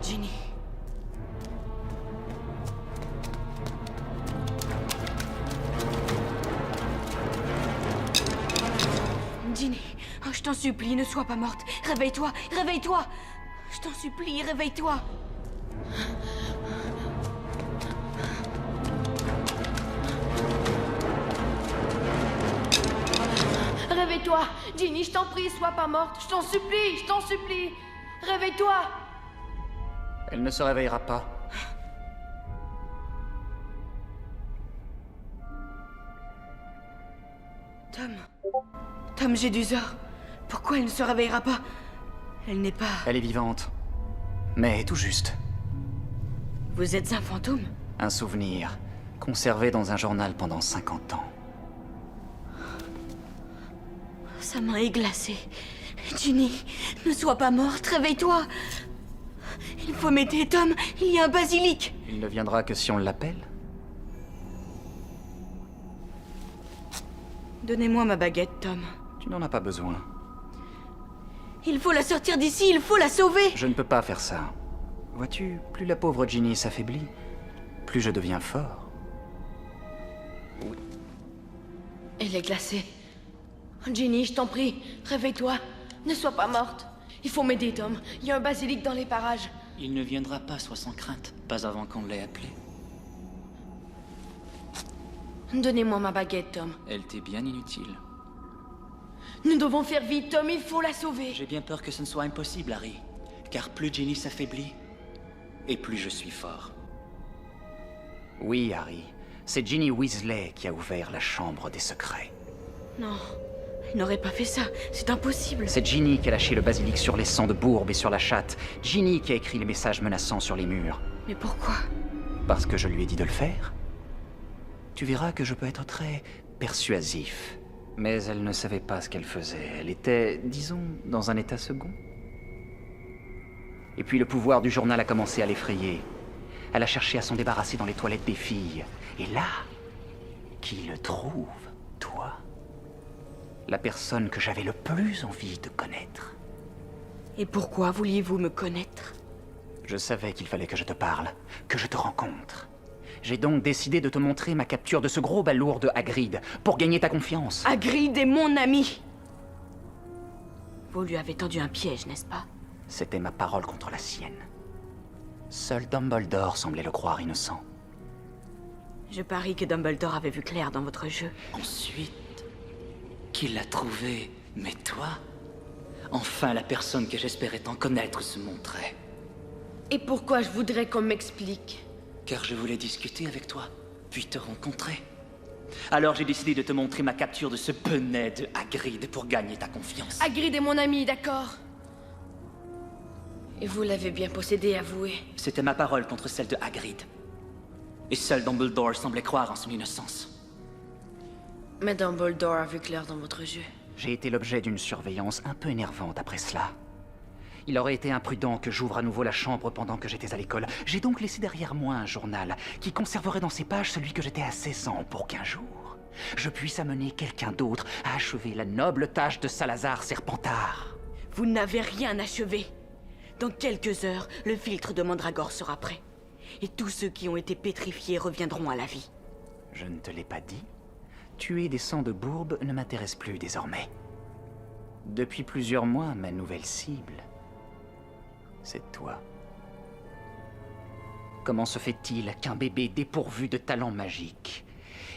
Ginny. Ginny, oh, je t'en supplie, ne sois pas morte. Réveille-toi, réveille-toi. Je t'en supplie, réveille-toi. Réveille-toi, Ginny, je t'en prie, sois pas morte. Je t'en supplie, je t'en supplie. Réveille-toi. Elle ne se réveillera pas. Tom, j'ai du sort. Pourquoi elle ne se réveillera pas? Elle n'est pas... Elle est vivante. Mais tout juste. Vous êtes un fantôme? Un souvenir, conservé dans un journal pendant 50 ans. Sa main est glacée. Ginny, ne sois pas morte, réveille-toi. Il faut m'aider, Tom. Il y a un basilic. Il ne viendra que si on l'appelle. Donnez-moi ma baguette, Tom. Tu n'en as pas besoin. Il faut la sortir d'ici, il faut la sauver. Je ne peux pas faire ça. Vois-tu, plus la pauvre Ginny s'affaiblit, plus je deviens fort. Elle est glacée. Ginny, je t'en prie, réveille-toi. Ne sois pas morte. Il faut m'aider, Tom. Il y a un basilic dans les parages. Il ne viendra pas, sois sans crainte. Pas avant qu'on l'ait appelé. Donnez-moi ma baguette, Tom. Elle t'est bien inutile. Nous devons faire vite, Tom. Il faut la sauver. J'ai bien peur que ce ne soit impossible, Harry. Car plus Ginny s'affaiblit, et plus je suis fort. Oui, Harry. C'est Ginny Weasley qui a ouvert la chambre des secrets. Non, elle n'aurait pas fait ça. C'est impossible. C'est Ginny qui a lâché le basilic sur les sangs de Bourbe et sur la chatte. Ginny qui a écrit les messages menaçants sur les murs. Mais pourquoi? Parce que je lui ai dit de le faire. Tu verras que je peux être très persuasif. Mais elle ne savait pas ce qu'elle faisait. Elle était, disons, dans un état second. Et puis le pouvoir du journal a commencé à l'effrayer. Elle a cherché à s'en débarrasser dans les toilettes des filles. Et là, qui le trouve, toi? La personne que j'avais le plus envie de connaître. Et pourquoi vouliez-vous me connaître? Je savais qu'il fallait que je te parle, que je te rencontre. J'ai donc décidé de te montrer ma capture de ce gros balourd de Hagrid, pour gagner ta confiance. Hagrid est mon ami. Vous lui avez tendu un piège, n'est-ce pas? C'était ma parole contre la sienne. Seul Dumbledore semblait le croire innocent. Je parie que Dumbledore avait vu clair dans votre jeu. Ensuite, qui l'a trouvé? Mais toi? Enfin, la personne que j'espérais tant connaître se montrait. Et pourquoi je voudrais qu'on m'explique? Car je voulais discuter avec toi, puis te rencontrer. Alors j'ai décidé de te montrer ma capture de ce bonnet de Hagrid pour gagner ta confiance. Hagrid est mon ami, d'accord? Et vous l'avez bien possédé, avouez. C'était ma parole contre celle de Hagrid. Et seul Dumbledore semblait croire en son innocence. Mais Dumbledore a vu clair dans votre jeu. J'ai été l'objet d'une surveillance un peu énervante après cela. Il aurait été imprudent que j'ouvre à nouveau la chambre pendant que j'étais à l'école. J'ai donc laissé derrière moi un journal qui conserverait dans ses pages celui que j'étais à 16 ans pour qu'un jour, je puisse amener quelqu'un d'autre à achever la noble tâche de Salazar Serpentard. Vous n'avez rien achevé. Dans quelques heures, le filtre de Mandragore sera prêt. Et tous ceux qui ont été pétrifiés reviendront à la vie. Je ne te l'ai pas dit? Tuer des sangs de Bourbe ne m'intéresse plus désormais. Depuis plusieurs mois, ma nouvelle cible, c'est toi. Comment se fait-il qu'un bébé dépourvu de talent magique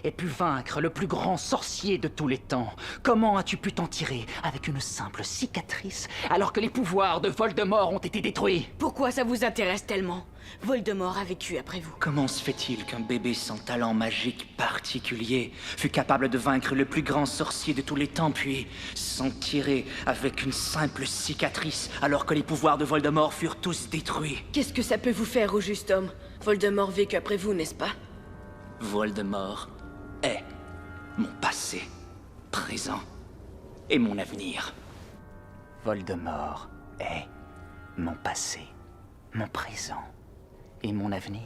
ait pu vaincre le plus grand sorcier de tous les temps? Comment as-tu pu t'en tirer avec une simple cicatrice alors que les pouvoirs de Voldemort ont été détruits? Pourquoi ça vous intéresse tellement? Voldemort a vécu après vous. Comment se fait-il qu'un bébé sans talent magique particulier fût capable de vaincre le plus grand sorcier de tous les temps, puis s'en tirer avec une simple cicatrice alors que les pouvoirs de Voldemort furent tous détruits? Qu'est-ce que ça peut vous faire au juste homme? Voldemort vécu après vous, n'est-ce pas? Voldemort est mon passé, présent et mon avenir. Voldemort est mon passé, mon présent et mon avenir.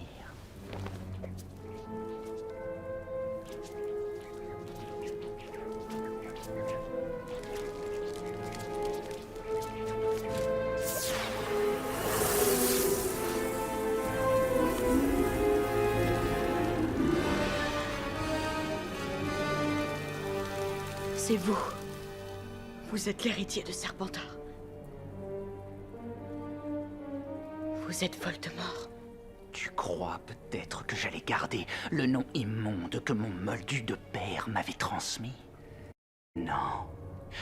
C'est vous. Vous êtes l'héritier de Serpentard. Vous êtes Voldemort. Tu crois peut-être que j'allais garder le nom immonde que mon moldu de père m'avait transmis? Non.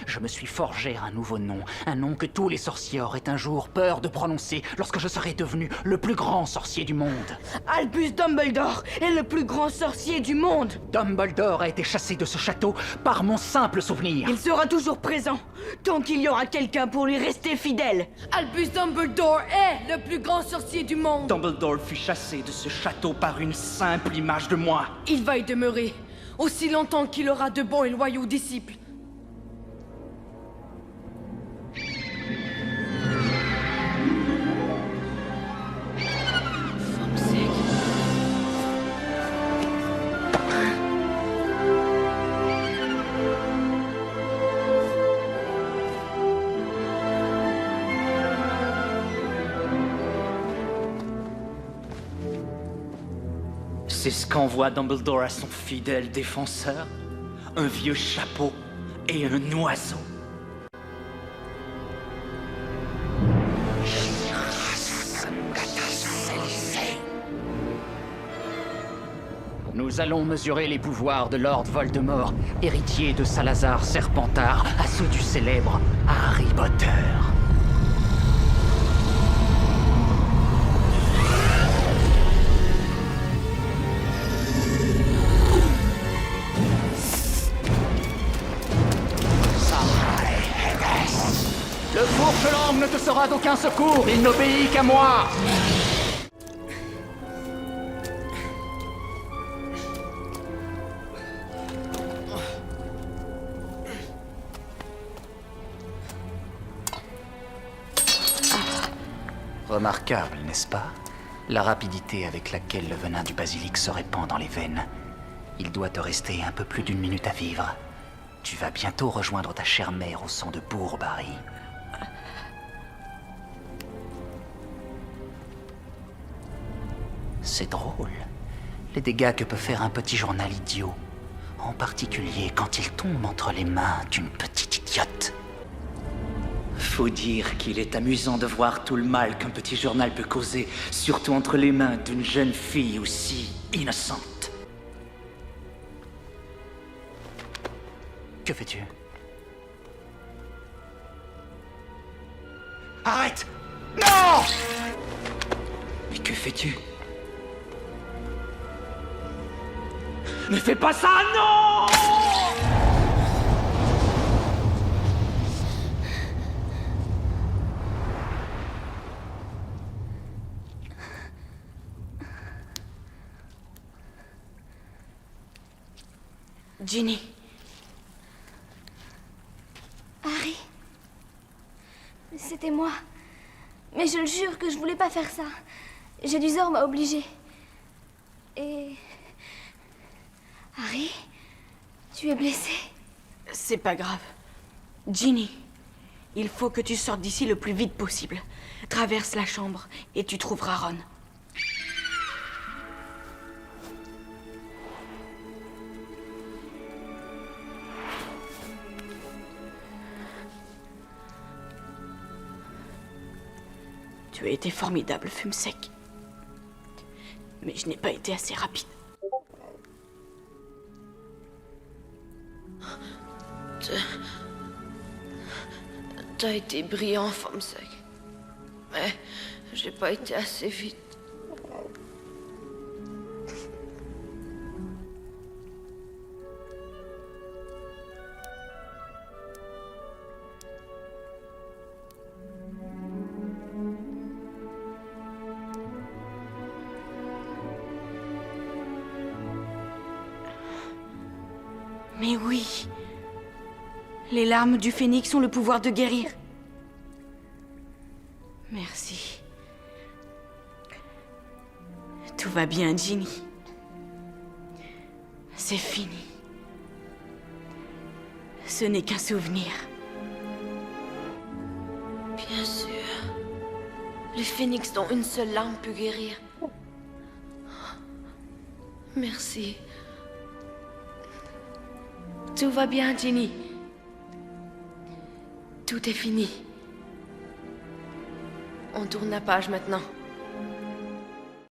Je me suis forgé un nouveau nom, un nom que tous les sorciers auraient un jour peur de prononcer lorsque je serai devenu le plus grand sorcier du monde. Albus Dumbledore est le plus grand sorcier du monde. Dumbledore a été chassé de ce château par mon simple souvenir. Il sera toujours présent, tant qu'il y aura quelqu'un pour lui rester fidèle. Albus Dumbledore est le plus grand sorcier du monde. Dumbledore fut chassé de ce château par une simple image de moi. Il va y demeurer, aussi longtemps qu'il aura de bons et loyaux disciples. C'est ce qu'envoie Dumbledore à son fidèle défenseur. Un vieux chapeau et un oiseau. Nous allons mesurer les pouvoirs de Lord Voldemort, héritier de Salazar Serpentard, à ceux du célèbre Harry Potter. Le fourche-langue ne te sera d'aucun secours, il n'obéit qu'à moi. Remarquable, n'est-ce pas? La rapidité avec laquelle le venin du basilic se répand dans les veines. Il doit te rester un peu plus d'une minute à vivre. Tu vas bientôt rejoindre ta chère mère au sang de bourbe, Harry. C'est drôle, les dégâts que peut faire un petit journal idiot. En particulier quand il tombe entre les mains d'une petite idiote. Faut dire qu'il est amusant de voir tout le mal qu'un petit journal peut causer, surtout entre les mains d'une jeune fille aussi innocente. Que fais-tu? Arrête! Non! Mais que fais-tu? Ne fais pas ça, non! Ginny. Harry. C'était moi. Mais je le jure que je voulais pas faire ça. Jedusor m'a obligée. Et... Harry, tu es blessé? C'est pas grave. Ginny, il faut que tu sortes d'ici le plus vite possible. Traverse la chambre et tu trouveras Ron. Tu as été formidable, Fume Sec. Mais je n'ai pas été assez rapide. T'as été brillant, Femme Sec. Mais j'ai pas été assez vite. Mais oui. Les larmes du phénix ont le pouvoir de guérir. Merci. Tout va bien, Ginny. C'est fini. Ce n'est qu'un souvenir. Bien sûr. Les phénix dont une seule larme peut guérir. Merci. Tout va bien, Ginny. Tout est fini. On tourne la page maintenant.